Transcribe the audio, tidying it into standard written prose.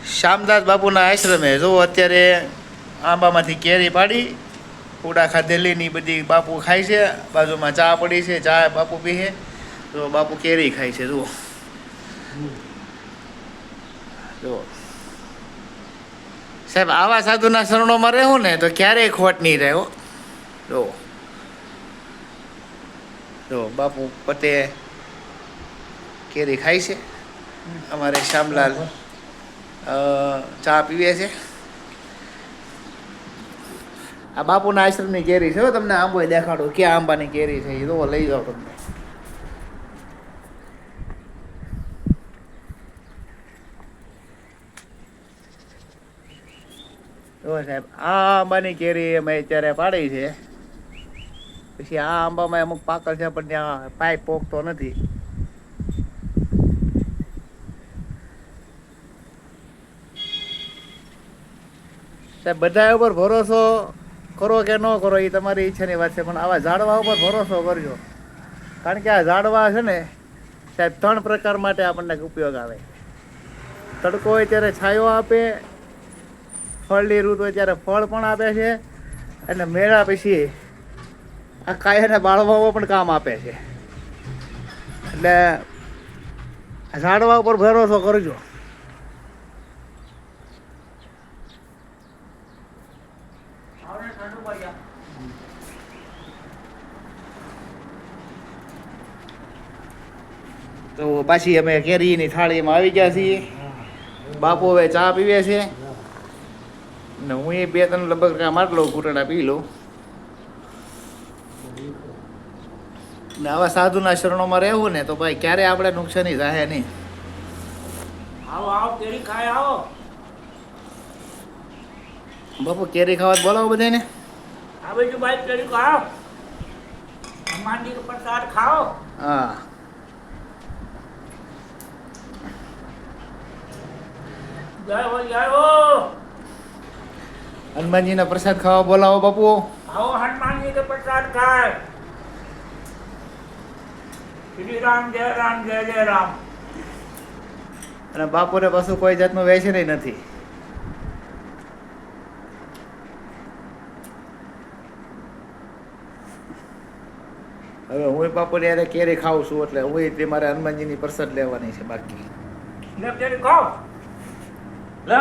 શ્યામદાસ બાપુના આશ્રમે જો અત્યારે આંબામાંથી કેરી પાડી પૂડા ખાધેલીની બધી બાપુ ખાય છે. બાજુમાં ચા પડી છે, ચા બાપુ પીએ. તો બાપુ કેરી ખાય છે. જુઓ જુઓ સાહેબ, આવા સાધુના શરણોમાં રહેવું ને તો ક્યારેય ખોટ નહીં રહે. જુઓ જો બાપુ પોતે કેરી ખાય છે. અમારે શ્યામલાલ ચા પીવે છે. આ બાપુના આશ્રમની કેરી છે. તમને આંબો દેખાડું ક્યાં આંબાની કેરી છે. એ તો લઈ જાઓ તમને. જો સાહેબ, આ આંબાની કેરી અમે અત્યારે પાડી છે. પછી આ આંબામાં અમુક પાકલ છે પણ ત્યાં પાઇપ પોકતો નથી. સાહેબ, બધા ઉપર ભરોસો કરો કે ન કરો એ તમારી ઈચ્છાની વાત છે, પણ આવા ઝાડવા ઉપર ભરોસો કરજો. કારણ કે આ ઝાડવા છે ને સાહેબ 3 પ્રકાર માટે આપણને ઉપયોગ આવે. તડકો હોય ત્યારે છાંયો આપે, ફળની ઋતુ હોય ત્યારે ફળ પણ આપે છે, અને મેળા પછી આ કાયાને બાળવામાં પણ કામ આપે છે. એટલે ઝાડવા ઉપર ભરોસો કરજો. તો પાછી અમે કેરીની થાળીમાં આવી ગયા છીએ. બાપુ હવે ચા પીવે છે ને હું એ 2-3 લગભગ માર લઉં, ઘૂંટણા પી લઉં. ને આવા સાધુના શરણોમાં રહેવું ને તો ભાઈ ક્યારે આપણે નુકસાની થાય નહીં. આવો આવો કેરી ખાય આવો. બાપુ કેરી ખાવા બોલાવો બધાને. આ બાજુ ભાઈ કેરી ખાઓ, હનુમાનજી નો પ્રસાદ ખાઓ. હા, જય હો જય હો. હનુમાનજીના પ્રસાદ ખાવા બોલાવો બાપુ. આવો હનુમાનજી નો પ્રસાદ ખાય. શ્રી રામ જય રામ. અને બાપુને પાછું કોઈ જાતનું વેચે નથી. હવે હું બાપુને યારે કેરી ખાઉં છું એટલે હું મારે હનુમાનજીની પ્રસાદ લેવાની છે. બાકી લે કેરી ખાઓ. લે